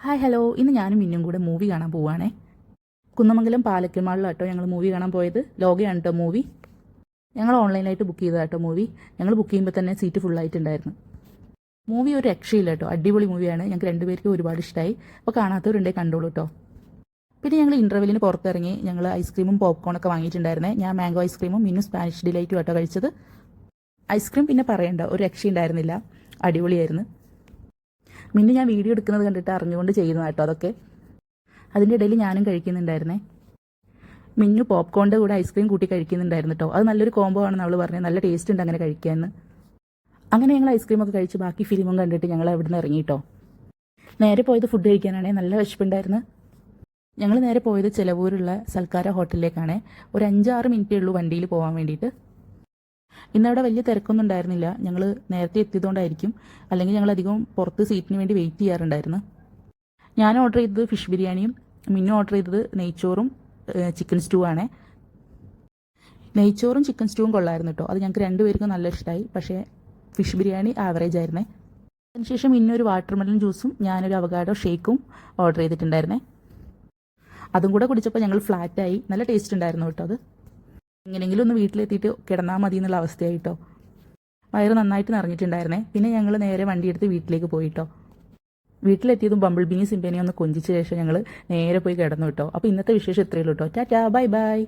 Hi hello, ഇന്ന് ഞാനും മിന്നും കൂടെ മൂവി കാണാൻ പോവുകയാണേ. കുന്നമംഗലം പാലക്കമാളിലാട്ടോ ഞങ്ങൾ മൂവി കാണാൻ പോയത്. ലോകയാണ് കേട്ടോ മൂവി. ഞങ്ങൾ ഓൺലൈനായിട്ട് ബുക്ക് ചെയ്തതാട്ടോ മൂവി. ഞങ്ങൾ ബുക്ക് ചെയ്യുമ്പോൾ തന്നെ സീറ്റ് ഫുള്ളായിട്ടുണ്ടായിരുന്നു. മൂവി ഒരു രക്ഷയില്ല കേട്ടോ, അടിപൊളി മൂവിയാണ്. ഞങ്ങൾക്ക് രണ്ടുപേർക്കും ഒരുപാട് ഇഷ്ടമായി. അപ്പോൾ കാണാത്തവരുണ്ടേ കണ്ടോളൂ കേട്ടോ. പിന്നെ ഞങ്ങൾ ഇൻ്റർവെല്ലിന് പുറത്തിറങ്ങി ഞങ്ങൾ ഐസ്ക്രീമും പോപ്കോണൊക്കെ വാങ്ങിയിട്ടുണ്ടായിരുന്നേ. ഞാൻ മാംഗോ ഐസ്ക്രീമും മിന്നു സ്പാനിഷ് ഡിലൈറ്റും കേട്ടോ കഴിച്ചത്. ഐസ്ക്രീം പിന്നെ പറയണ്ട, ഒരു രക്ഷയുണ്ടായിരുന്നില്ല, അടിപൊളിയായിരുന്നു. മിന്നു ഞാൻ വീഡിയോ എടുക്കുന്നത് കണ്ടിട്ട് അറിഞ്ഞുകൊണ്ട് ചെയ്യുന്ന കേട്ടോ അതൊക്കെ. അതിൻ്റെ ഇടയിൽ ഞാനും കഴിക്കുന്നുണ്ടായിരുന്നേ. മിന്നു പോപ്കോണിൻ്റെ കൂടെ ഐസ്ക്രീം കൂട്ടി കഴിക്കുന്നുണ്ടായിരുന്നു കേട്ടോ. അത് നല്ലൊരു കോംബോ ആണെന്ന് അവൾ പറഞ്ഞത്. നല്ല ടേസ്റ്റ് ഉണ്ട് അങ്ങനെ കഴിക്കാമെന്ന്. അങ്ങനെ ഞങ്ങൾ ഐസ്ക്രീമൊക്കെ കഴിച്ച് ബാക്കി ഫിലിമും കണ്ടിട്ട് ഞങ്ങൾ അവിടെ നിന്ന് ഇറങ്ങി കേട്ടോ. നേരെ പോയത് ഫുഡ് കഴിക്കാനാണേ. നല്ല വിശപ്പുണ്ടായിരുന്നു. ഞങ്ങൾ നേരെ പോയത് ചിലവൂരുള്ള സൽക്കാര ഹോട്ടലിലേക്കാണേ. ഒരു 5-6 മിനിറ്റേ ഉള്ളൂ വണ്ടിയിൽ പോകാൻ വേണ്ടിയിട്ട്. ഇന്നവിടെ വലിയ തിരക്കൊന്നും ഉണ്ടായിരുന്നില്ല. ഞങ്ങൾ നേരത്തെ എത്തിയതുകൊണ്ടായിരിക്കും, അല്ലെങ്കിൽ ഞങ്ങൾ അധികം പുറത്ത് സീറ്റിന് വേണ്ടി വെയിറ്റ് ചെയ്യാറുണ്ടായിരുന്നു. ഞാൻ ഓർഡർ ചെയ്തത് ഫിഷ് ബിരിയാണിയും മിന്നു ഓർഡർ ചെയ്തത് നെയ്ച്ചോറും ചിക്കൻ സ്റ്റൂ ആണേ. നെയ്ച്ചോറും ചിക്കൻ സ്റ്റൂവും കൊള്ളായിരുന്നു കേട്ടോ. അത് ഞങ്ങൾക്ക് രണ്ടുപേർക്കും നല്ല ഇഷ്ടമായി. പക്ഷേ ഫിഷ് ബിരിയാണി ആവറേജ് ആയിരുന്നേ. അതിനുശേഷം ഇന്നൊരു വാട്ടർമെലൺ ജ്യൂസും ഞാനൊരു അവകാഡോ ഷേക്കും ഓർഡർ ചെയ്തിട്ടുണ്ടായിരുന്നേ. അതും കൂടെ കുടിച്ചപ്പോൾ ഞങ്ങൾ ഫ്ലാറ്റായി. നല്ല ടേസ്റ്റ് ഉണ്ടായിരുന്നു കേട്ടോ. അത് എങ്ങനെയെങ്കിലും ഒന്ന് വീട്ടിലെത്തിയിട്ട് കിടന്നാൽ മതി എന്നുള്ള അവസ്ഥയായിട്ടോ. വയറ് നന്നായിട്ട് നിറഞ്ഞിട്ടുണ്ടായിരുന്നേ. പിന്നെ ഞങ്ങൾ നേരെ വണ്ടിയെടുത്ത് വീട്ടിലേക്ക് പോയിട്ടോ. വീട്ടിലെത്തിയതും ബമ്പിൾ ബീനി സിംബേനെ ഒന്ന് കൊഞ്ചിച്ച ശേഷം ഞങ്ങൾ നേരെ പോയി കിടന്നു കേട്ടോ. അപ്പോൾ ഇന്നത്തെ വിശേഷം ഇത്രയേ ഉള്ളൂ കേട്ടോ. Tata, bye bye.